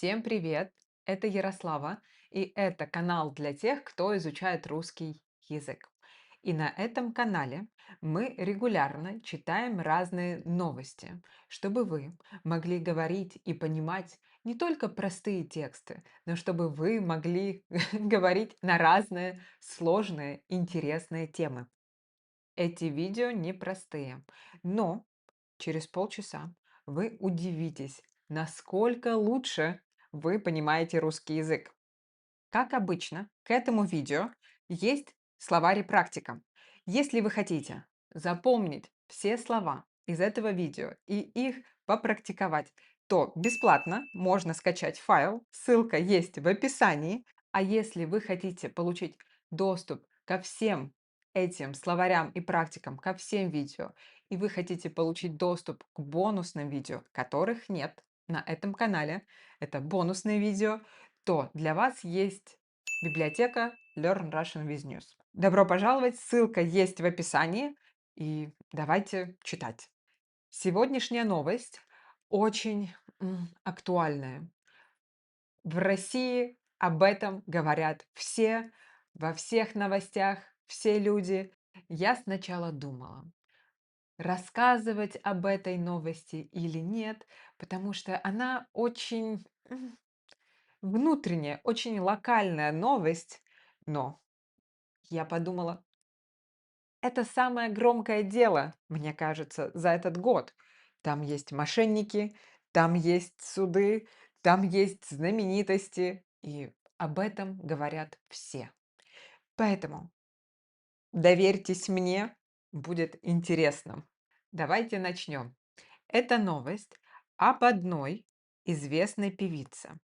Всем привет! Это Ярослава, и это канал для тех, кто изучает русский язык. И на этом канале мы регулярно читаем разные новости, чтобы вы могли говорить и понимать не только простые тексты, но чтобы вы могли говорить на разные сложные, интересные темы. Эти видео непростые, но через полчаса вы удивитесь, насколько лучше вы понимаете русский язык. Как обычно, к этому видео есть словарь и практика. Если вы хотите запомнить все слова из этого видео и их попрактиковать, то бесплатно можно скачать файл, ссылка есть в описании. А если вы хотите получить доступ ко всем этим словарям и практикам, ко всем видео, и вы хотите получить доступ к бонусным видео, которых нет на этом канале, это бонусные видео, то для вас есть библиотека Learn Russian with News. Добро пожаловать, ссылка есть в описании, и давайте читать. Сегодняшняя новость очень актуальная. В России об этом говорят все, во всех новостях, все люди. Я сначала думала, рассказывать об этой новости или нет, потому что она очень внутренняя, очень локальная новость, но я подумала, это самое громкое дело, мне кажется, за этот год. Там есть мошенники, там есть суды, там есть знаменитости, и об этом говорят все. Поэтому доверьтесь мне, будет интересно. Давайте начнем. Это новость об одной известной певице.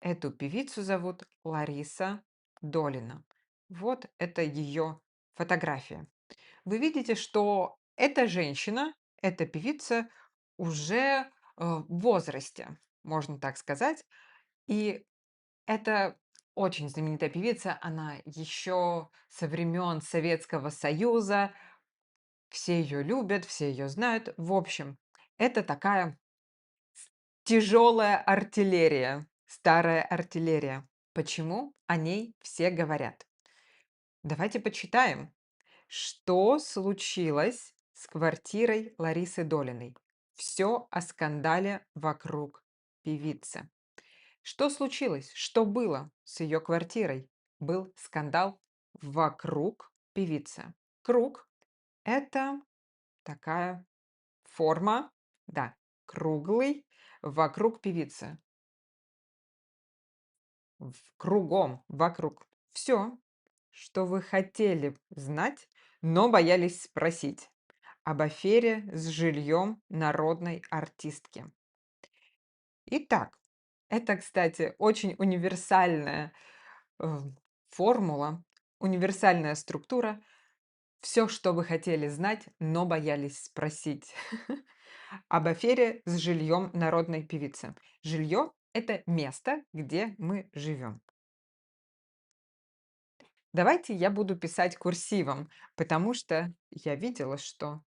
Эту певицу зовут Лариса Долина. Вот это ее фотография. Вы видите, что эта женщина, эта певица уже в возрасте, можно так сказать. И это очень знаменитая певица. Она еще со времен Советского Союза. Все ее любят, все ее знают. В общем, это такая тяжелая артиллерия, старая артиллерия. Почему о ней все говорят? Давайте почитаем, что случилось с квартирой Ларисы Долиной. Все о скандале вокруг певицы. Что случилось? Что было с ее квартирой? Был скандал вокруг певицы. Круг– это такая форма, да, круглый, вокруг певицы. Кругом, вокруг. Все, что вы хотели знать, но боялись спросить об афере с жильем народной артистки. Итак, это, кстати, очень универсальная э, формула, универсальная структура. Все, что вы хотели знать, но боялись спросить об афере с жильем народной певицы. Жилье– это место, где мы живем. Давайте я буду писать курсивом, потому что я видела, что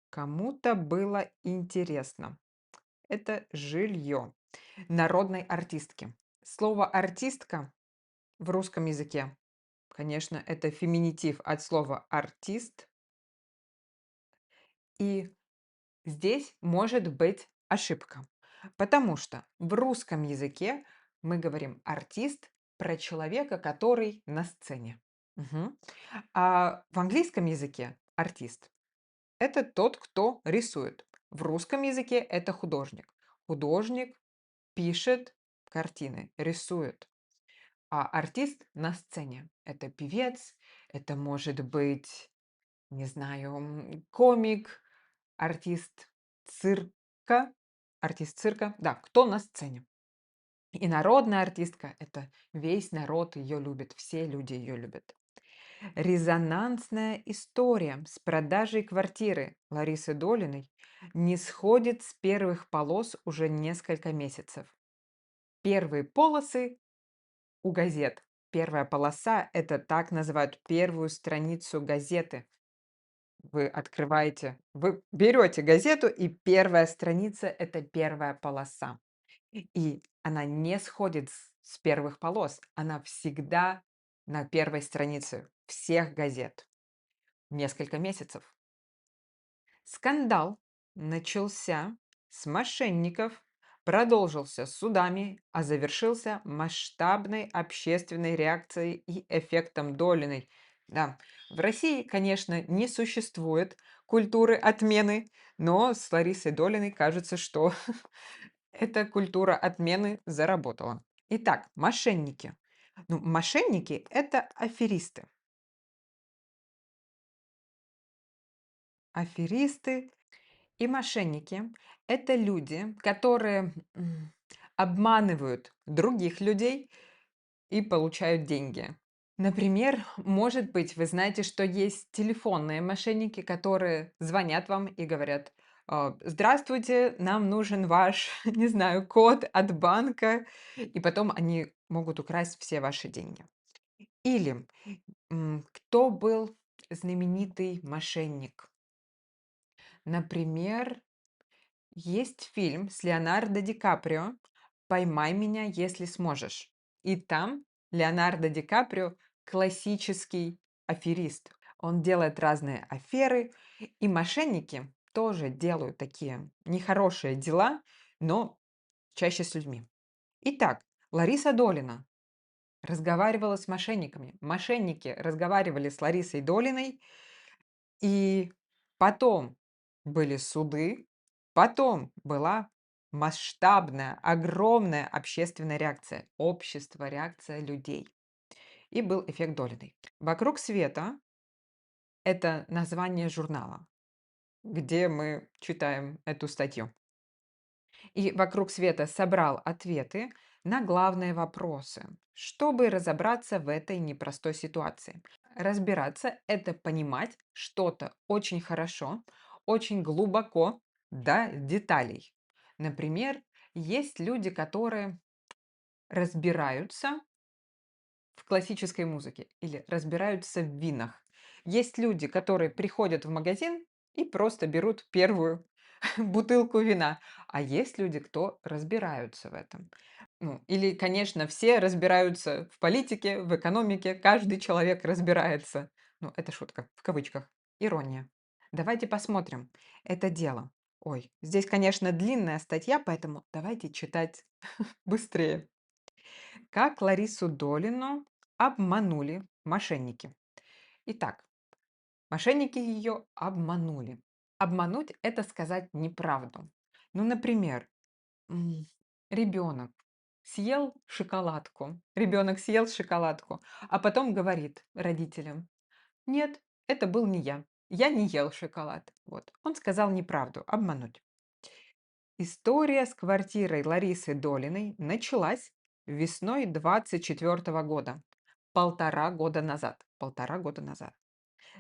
кому-то было интересно. Это жилье народной артистки. Слово артистка в русском языке, конечно, это феминитив от слова артист. И здесь может быть ошибка, потому что в русском языке мы говорим артист про человека, который на сцене. Мгм. А в английском языке артист– это тот, кто рисует. В русском языке это художник. Художник пишет картины, рисует. А артист на сцене– это певец, это может быть, не знаю, комик, артист цирка, артист цирка, да, кто на сцене. И народная артистка– это весь народ ее любит, все люди ее любят. Резонансная история с продажей квартиры Ларисы Долиной не сходит с первых полос уже несколько месяцев. Первые полосы у газет. Первая полоса– это так называют первую страницу газеты. Вы открываете, вы берете газету, и первая страница– это первая полоса. И она не сходит с первых полос. Она всегда на первой странице всех газет. Несколько месяцев. Скандал начался с мошенников, продолжился судами, а завершился масштабной общественной реакцией и эффектом Долиной. Да, в России, конечно, не существует культуры отмены, но с Ларисой Долиной кажется, что эта культура отмены заработала. Итак, мошенники. Ну, мошенники– это аферисты. Аферисты и мошенники– это люди, которые обманывают других людей и получают деньги. Например, может быть, вы знаете, что есть телефонные мошенники, которые звонят вам и говорят: Здравствуйте, нам нужен ваш, не знаю, код от банка, и потом они могут украсть все ваши деньги. Или кто был знаменитый мошенник? Например, есть фильм с Леонардо Ди Каприо «Поймай меня, если сможешь». И там Леонардо Ди Каприо классический аферист. Он делает разные аферы, и мошенники тоже делают такие нехорошие дела, но чаще с людьми. Итак, Лариса Долина разговаривала с мошенниками. Мошенники разговаривали с Ларисой Долиной, и потом были суды, потом была масштабная, огромная общественная реакция, общество, реакция людей. И был эффект Долиной. «Вокруг света» — это название журнала, где мы читаем эту статью. И «Вокруг света» собрал ответы на главные вопросы, чтобы разобраться в этой непростой ситуации. Разбираться– это понимать что-то очень хорошо, очень глубоко, до деталей. Например, есть люди, которые разбираются в классической музыке или разбираются в винах. Есть люди, которые приходят в магазин и просто берут первую бутылку вина, а есть люди, кто разбираются в этом. Ну, или, конечно, все разбираются в политике, в экономике, каждый человек разбирается. Ну, это шутка, в кавычках, ирония. Давайте посмотрим это дело. Ой, здесь, конечно, длинная статья, поэтому давайте читать быстрее. Как Ларису Долину обманули мошенники. Итак, мошенники ее обманули. Обмануть– это сказать неправду. Ну, например, м, ребенок съел шоколадку. Ребенок съел шоколадку, а потом говорит родителям: нет, это был не я. Я не ел шоколад. Вот. Он сказал неправду, обмануть. История с квартирой Ларисы Долиной началась весной 24 года. Полтора года назад. Полтора года назад.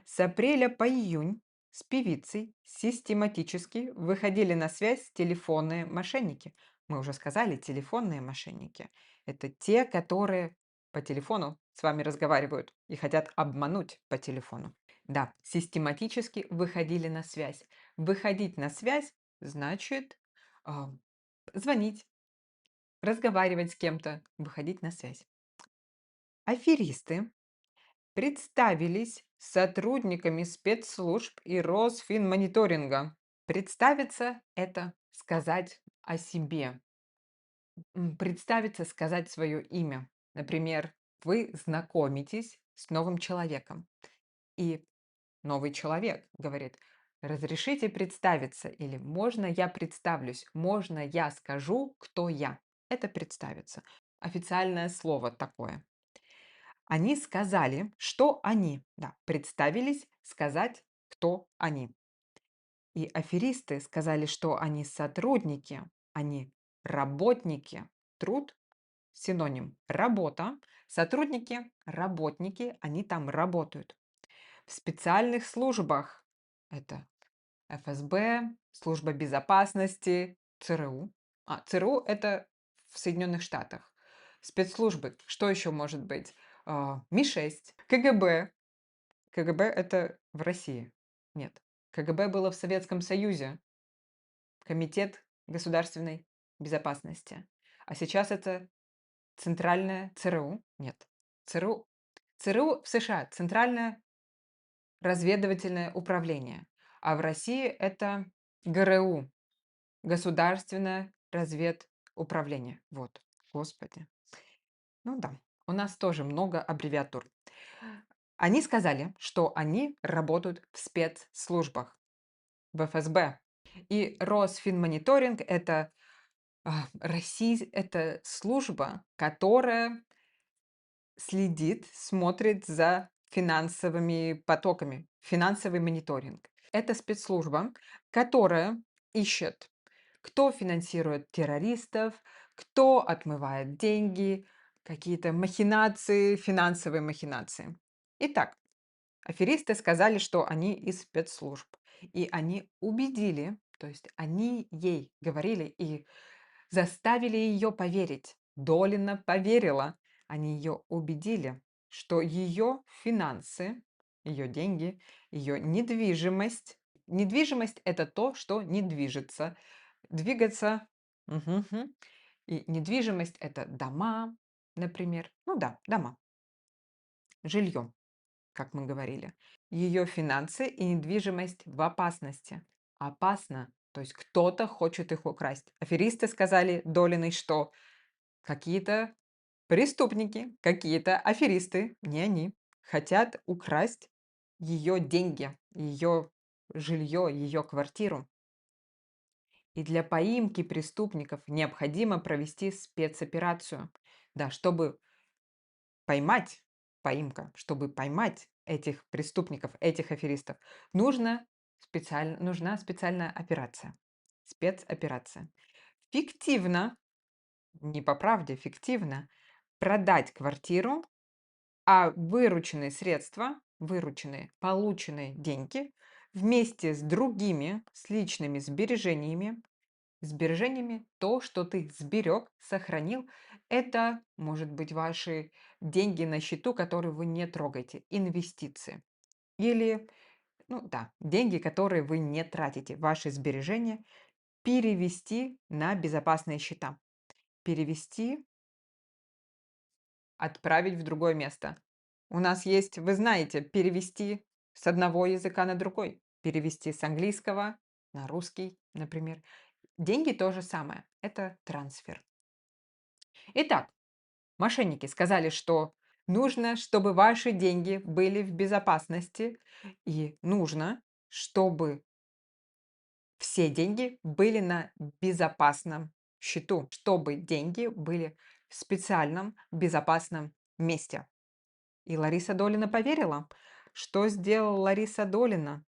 С апреля по июнь с певицей систематически выходили на связь телефонные мошенники. Мы уже сказали, телефонные мошенники– это те, которые по телефону с вами разговаривают и хотят обмануть по телефону. Да, систематически выходили на связь. Выходить на связь значит а, звонить, разговаривать с кем-то, выходить на связь. Аферисты представились сотрудниками спецслужб и Росфинмониторинга. Представиться– это сказать о себе. Представиться– сказать свое имя. Например, вы знакомитесь с новым человеком, и новый человек говорит: разрешите представиться, или можно я представлюсь, можно я скажу, кто я. Это представиться. Официальное слово такое. Они сказали, что они, да, представились сказать, кто они. И аферисты сказали, что они сотрудники, они работники. Труд– синоним. Работа. Сотрудники– работники, они там работают. В специальных службах. Это ФСБ, служба безопасности, ЦРУ. ЦРУ– это в Соединенных Штатах. Спецслужбы. Что еще может быть? Ми-6, КГБ. КГБ– это в России. Нет. КГБ было в Советском Союзе. Комитет государственной безопасности. а сейчас это Центральное ЦРУ. Нет, ЦРУ. ЦРУ в США, Центральное разведывательное управление, а в России это ГРУ, Государственное разведуправление. Вот, господи. Ну да, у нас тоже много аббревиатур. Они сказали, что они работают в спецслужбах, в ФСБ. И Росфинмониторинг– это, это служба, которая следит, смотрит за финансовыми потоками, финансовый мониторинг. Это спецслужба, которая ищет, кто финансирует террористов, кто отмывает деньги, какие-то махинации, финансовые махинации. Итак, аферисты сказали, что они из спецслужб. И они убедили, то есть они ей говорили и заставили ее поверить. Долина поверила. Они ее убедили, что ее финансы, ее деньги, ее недвижимость. Недвижимость– это то, что не движется. Двигаться. Мгм. И недвижимость– это дома, например. Ну да, дома. Жилье, как мы говорили. Ее финансы и недвижимость в опасности. Опасно, то есть кто-то хочет их украсть. Аферисты сказали Долиной, что какие-то преступники, какие-то аферисты, не они, хотят украсть ее деньги, ее жилье, ее квартиру. И для поимки преступников необходимо провести спецоперацию. Да, чтобы поймать, поимка, чтобы поймать этих преступников, этих аферистов, нужна специальная операция, спецоперация. Фиктивно, не по правде, фиктивно продать квартиру, а вырученные средства, вырученные, полученные деньги вместе с другими, с личными сбережениями, то, что ты сберег, сохранил, это может быть ваши деньги на счету, которые вы не трогаете, инвестиции. Или, ну да, деньги, которые вы не тратите, ваши сбережения, перевести на безопасные счета. Перевести, отправить в другое место. У нас есть, вы знаете, перевести с одного языка на другой. Перевести с английского на русский, например. Деньги то же самое. Это трансфер. Итак, мошенники сказали, что нужно, чтобы ваши деньги были в безопасности, и нужно, чтобы все деньги были на безопасном счету, чтобы деньги были в специальном безопасном месте. И Лариса Долина поверила. Что сделала Лариса Долина?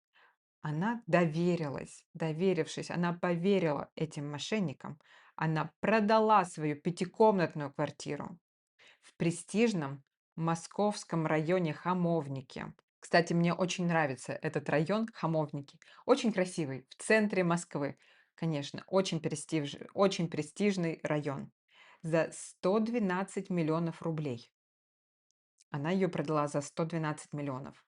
Она доверилась, доверившись, она поверила этим мошенникам. Она продала свою пятикомнатную квартиру в престижном московском районе Хамовники. Кстати, мне очень нравится этот район Хамовники. Очень красивый, в центре Москвы. Конечно, очень престижный район. За 112 миллионов рублей. Она ее продала за 112 миллионов.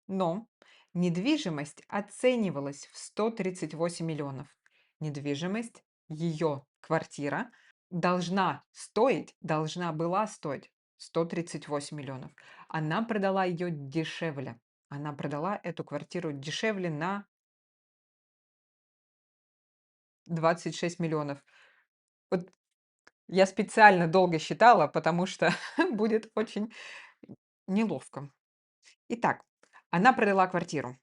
Но недвижимость оценивалась в 138 миллионов. Недвижимость, ее квартира, должна была стоить 138 миллионов. Она продала ее дешевле. Она продала эту квартиру дешевле на 26 миллионов. Вот я специально долго считала, потому что будет очень неловко. Итак, она продала квартиру.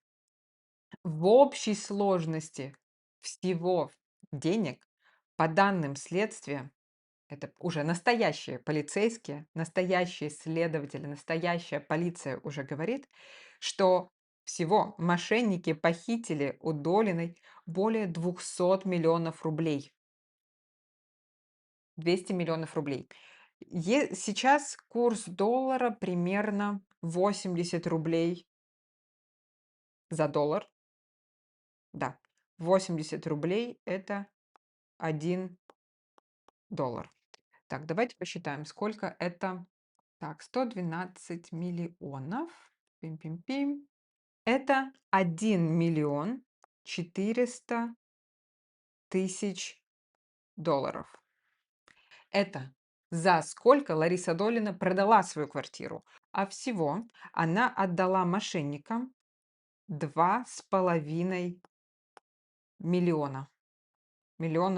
В общей сложности всего денег, по данным следствия, это уже настоящие полицейские, настоящие следователи, настоящая полиция уже говорит, что всего мошенники похитили у Долиной более 200 миллионов рублей. 200 миллионов рублей. Сейчас курс доллара примерно 80 рублей за доллар. Да, 80 рублей– это 1 доллар. Так, давайте посчитаем, сколько это. Так, 112 миллионов. Пим-пим-пим. Это 1 400 000 долларов. Это за сколько Лариса Долина продала свою квартиру. А всего она отдала мошенникам 2,5 миллиона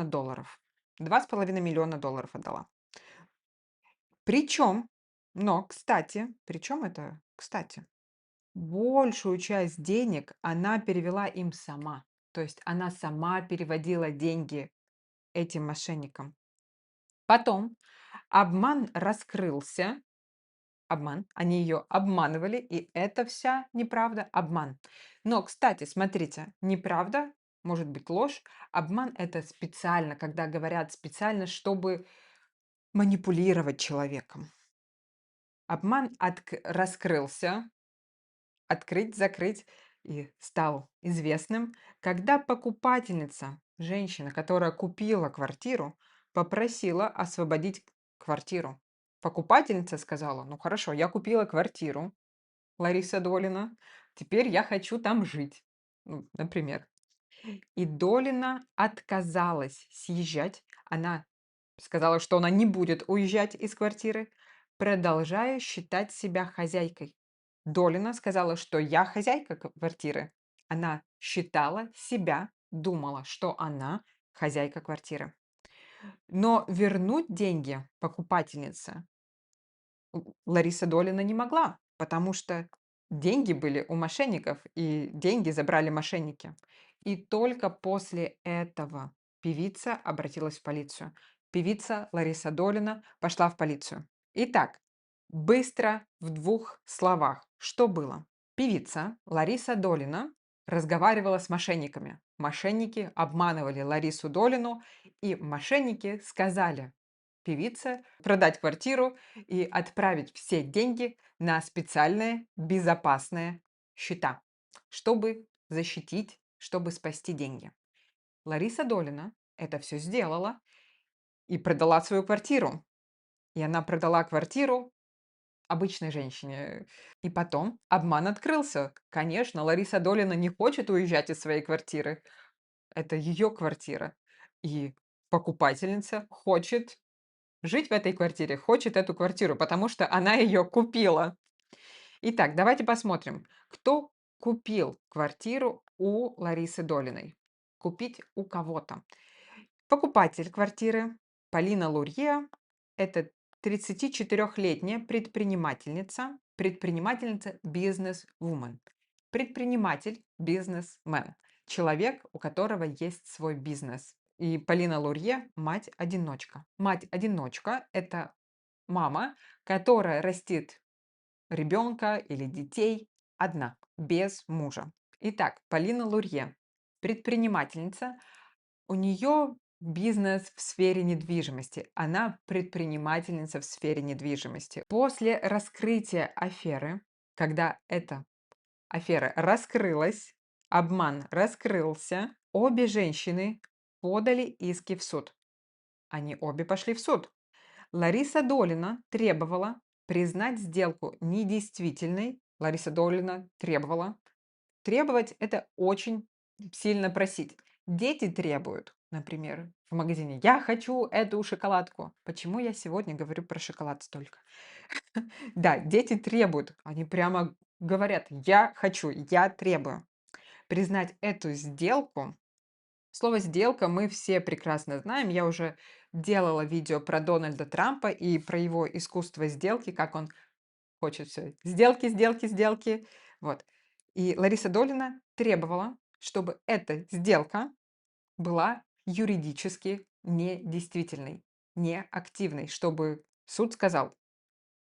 долларов. 2,5 миллиона долларов отдала. Причем, но, кстати, причем это, кстати, большую часть денег она перевела им сама. То есть она сама переводила деньги этим мошенникам. Потом обман раскрылся. Обман. Они ее обманывали, и это вся неправда, обман. Но, кстати, смотрите, неправда, может быть ложь. Обман это специально, когда говорят специально, чтобы манипулировать человеком. Обман раскрылся, открыть, закрыть, и стал известным, когда покупательница, женщина, которая купила квартиру, попросила освободить квартиру. Покупательница сказала: ну хорошо, я купила квартиру, Лариса Долина, теперь я хочу там жить. Ну, например. И Долина отказалась съезжать. Она сказала, что она не будет уезжать из квартиры, продолжая считать себя хозяйкой. Долина сказала, что я хозяйка квартиры. Она считала себя, думала, что она хозяйка квартиры. Но вернуть деньги покупательнице Лариса Долина не могла, потому что деньги были у мошенников, и деньги забрали мошенники. И только после этого певица обратилась в полицию. Певица Лариса Долина пошла в полицию. Итак, быстро в двух словах, что было? Певица Лариса Долина разговаривала с мошенниками. Мошенники обманывали Ларису Долину, и мошенники сказали певице продать квартиру и отправить все деньги на специальные безопасные счета, чтобы защитить, чтобы спасти деньги. Лариса Долина это все сделала и продала свою квартиру. И она продала квартиру обычной женщине. И потом обман открылся. Конечно, Лариса Долина не хочет уезжать из своей квартиры. Это ее квартира. И покупательница хочет жить в этой квартире, хочет эту квартиру, потому что она ее купила. Итак, давайте посмотрим, кто купил квартиру у Ларисы Долиной. Купить у кого-то. Покупатель квартиры Полина Лурье– это 34-летняя предпринимательница бизнес-вумен. Предприниматель, бизнесмен. Человек, у которого есть свой бизнес. И Полина Лурье– мать-одиночка. Мать-одиночка– это мама, которая растит ребенка или детей одна, без мужа. Итак, Полина Лурье– предпринимательница. У нее бизнес в сфере недвижимости. Она предпринимательница в сфере недвижимости. После раскрытия аферы, когда эта афера раскрылась, обман раскрылся, обе женщины подали иски в суд. Они обе пошли в суд. Лариса Долина требовала признать сделку недействительной. Лариса Долина требовала. Требовать– это очень сильно просить. Дети требуют, например, в магазине: я хочу эту шоколадку. Почему я сегодня говорю про шоколад столько? Да, дети требуют. Они прямо говорят: я хочу, я требую. Признать эту сделку. Слово «сделка» мы все прекрасно знаем. Я уже делала видео про Дональда Трампа и про его искусство сделки, как он хочет все сделки, сделки, сделки. Вот. И Лариса Долина требовала, чтобы эта сделка была юридически недействительной, неактивной, чтобы суд сказал: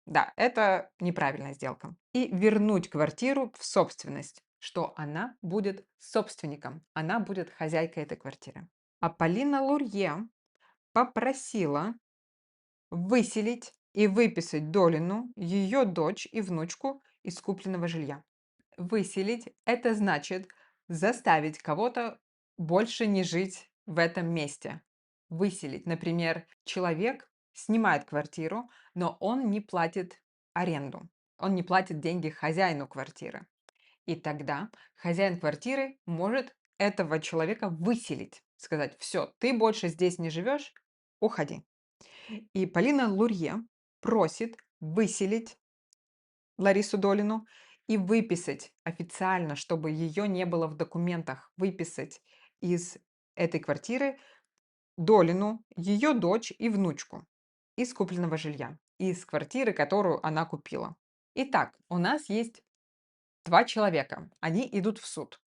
да, это неправильная сделка. И вернуть квартиру в собственность, что она будет собственником, она будет хозяйкой этой квартиры. А Полина Лурье попросила выселить и выписать Долину, ее дочь и внучку из купленного жилья. Выселить– это значит заставить кого-то больше не жить в этом месте. Выселить. Например, человек снимает квартиру, но он не платит аренду. Он не платит деньги хозяину квартиры. И тогда хозяин квартиры может этого человека выселить. Сказать: все, ты больше здесь не живешь, уходи. И Полина Лурье просит выселить Ларису Долину и выписать официально, чтобы ее не было в документах, выписать из этой квартиры Долину, ее дочь и внучку из купленного жилья, из квартиры, которую она купила. Итак, у нас есть два человека, они идут в суд.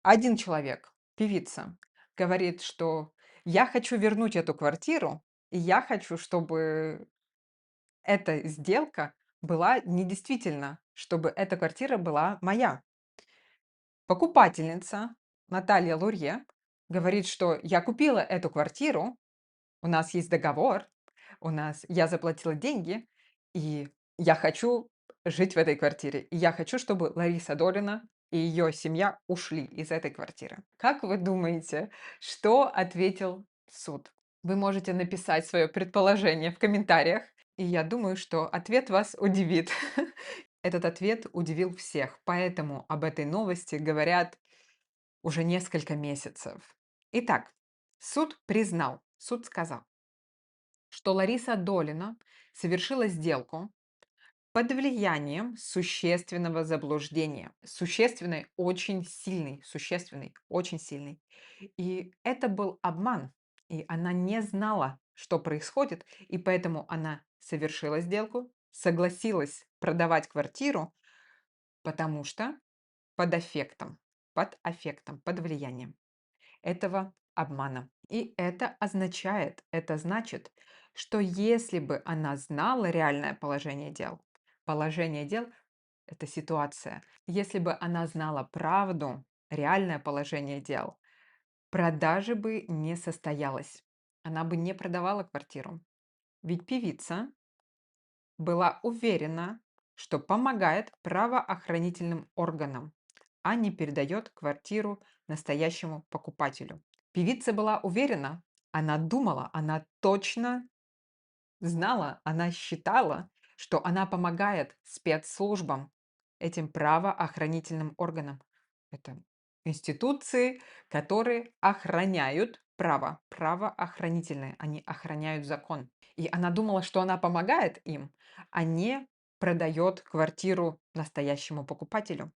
Один человек, певица, говорит, что я хочу вернуть эту квартиру, и я хочу, чтобы эта сделка была недействительна, чтобы эта квартира была моя. Покупательница Наталья Лурье говорит, что я купила эту квартиру, у нас есть договор, я заплатила деньги, и я хочу жить в этой квартире. И я хочу, чтобы Лариса Долина и ее семья ушли из этой квартиры. Как вы думаете, что ответил суд? Вы можете написать свое предположение в комментариях, и я думаю, что ответ вас удивит. Этот ответ удивил всех, поэтому об этой новости говорят уже несколько месяцев. Итак, суд сказал, что Лариса Долина совершила сделку под влиянием существенного заблуждения. Существенный, очень сильный. И это был обман. И она не знала, что происходит, и поэтому она совершила сделку, согласилась продавать квартиру, потому что под влиянием этого обмана. И это значит, что если бы она знала реальное положение дел– это ситуация, если бы она знала правду, реальное положение дел, продажи бы не состоялось. Она бы не продавала квартиру. Ведь певица была уверена, что помогает правоохранительным органам, а не передает квартиру настоящему покупателю. Певица была уверена, она думала, она точно знала, она считала, что она помогает спецслужбам, этим правоохранительным органам. Это институции, которые охраняют правоохранительные, они охраняют закон. И она думала, что она помогает им, а не продает квартиру настоящему покупателю.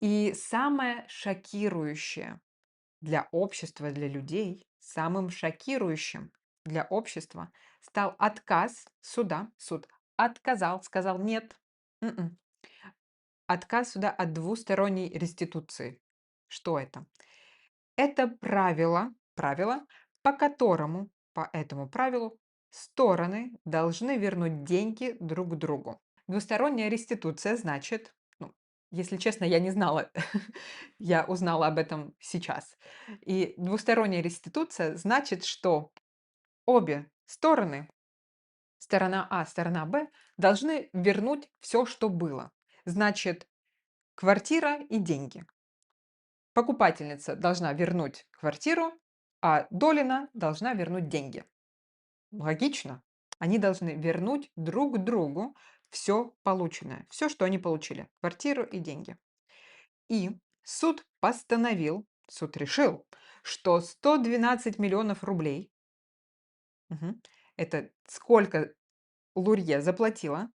И самое шокирующее для общества, для людей, самым шокирующим для общества стал отказ суда. Суд отказал, сказал нет. м-м, Отказ суда от двусторонней реституции. Что это? Это правило, по этому правилу стороны должны вернуть деньги друг другу. Двусторонняя реституция значит, ну, если честно, я не знала, я узнала об этом сейчас. И двусторонняя реституция значит, что обе стороны, сторона А, сторона Б, должны вернуть все, что было. Значит, квартира и деньги. Покупательница должна вернуть квартиру, а Долина должна вернуть деньги. Логично. Они должны вернуть друг другу все полученное, все, что они получили, квартиру и деньги. И суд решил, что 112 миллионов рублей, это сколько Лурье заплатила,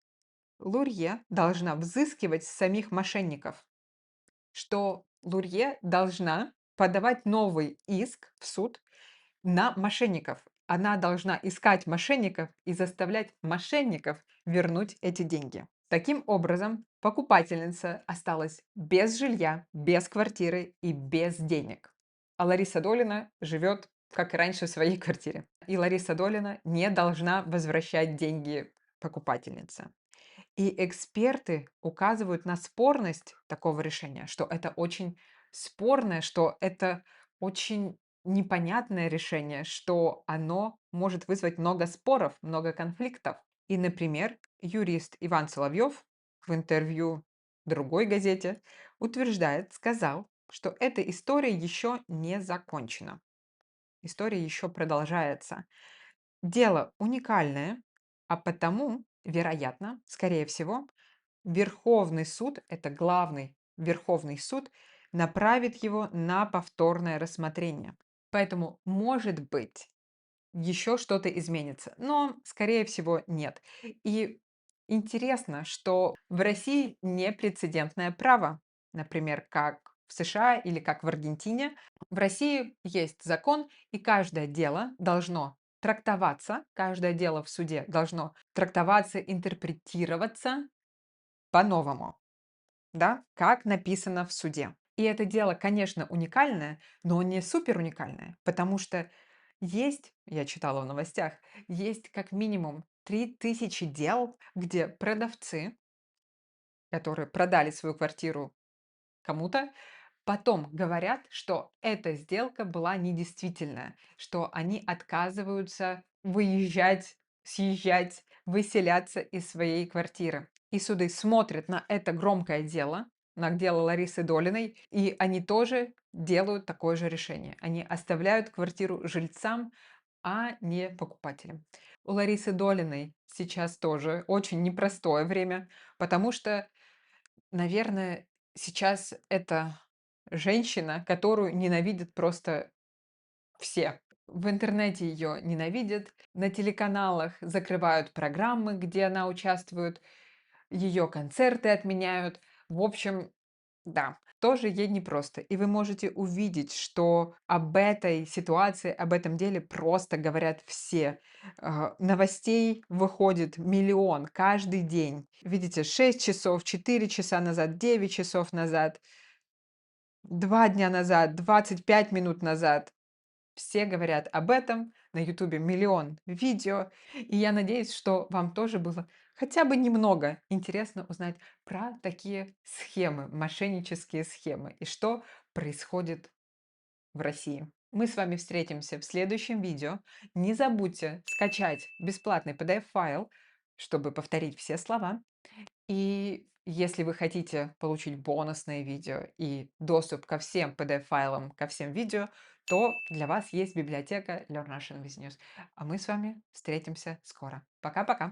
Лурье должна взыскивать с самих мошенников, что Лурье должна подавать новый иск в суд на мошенников. Она должна искать мошенников и заставлять мошенников вернуть эти деньги. Таким образом, покупательница осталась без жилья, без квартиры и без денег. А Лариса Долина живет, как и раньше, в своей квартире. И Лариса Долина не должна возвращать деньги покупательнице. И эксперты указывают на спорность такого решения, что это очень спорное, что это очень непонятное решение, что оно может вызвать много споров, много конфликтов. И, например, юрист Иван Соловьев в интервью другой газете сказал, что эта история еще не закончена. История еще продолжается. Дело уникальное, а потому, вероятно, скорее всего, Верховный суд, это главный Верховный суд, направит его на повторное рассмотрение. Поэтому, может быть, еще что-то изменится. Но, скорее всего, нет. И интересно, что в России непрецедентное право, например, как в США или как в Аргентине. В России есть закон, и каждое дело должно трактоваться, каждое дело в суде должно трактоваться, интерпретироваться по-новому, да, как написано в суде. И это дело, конечно, уникальное, но не супер уникальное, потому что есть, я читала в новостях, есть как минимум 3000 дел, где продавцы, которые продали свою квартиру кому-то, потом говорят, что эта сделка была недействительная, что они отказываются выезжать, съезжать, выселяться из своей квартиры. И суды смотрят на это громкое дело, на дело Ларисы Долиной, и они тоже делают такое же решение. Они оставляют квартиру жильцам, а не покупателям. У Ларисы Долиной сейчас тоже очень непростое время, потому что, наверное, сейчас это женщина, которую ненавидят просто все. В интернете ее ненавидят, на телеканалах закрывают программы, где она участвует, ее концерты отменяют. В общем, да, тоже ей непросто. И вы можете увидеть, что об этой ситуации, об этом деле просто говорят все. Новостей выходит миллион каждый день. Видите, 6 часов, 4 часа назад, 9 часов назад, 2 дня назад, 25 минут назад. Все говорят об этом, на Ютубе миллион видео, и я надеюсь, что вам тоже было хотя бы немного интересно узнать про такие схемы, мошеннические схемы, и что происходит в России. Мы с вами встретимся в следующем видео. Не забудьте скачать бесплатный PDF-файл, чтобы повторить все слова. И если вы хотите получить бонусные видео и доступ ко всем PDF-файлам, ко всем видео, то для вас есть библиотека Learn Russian with News. А мы с вами встретимся скоро. Пока-пока!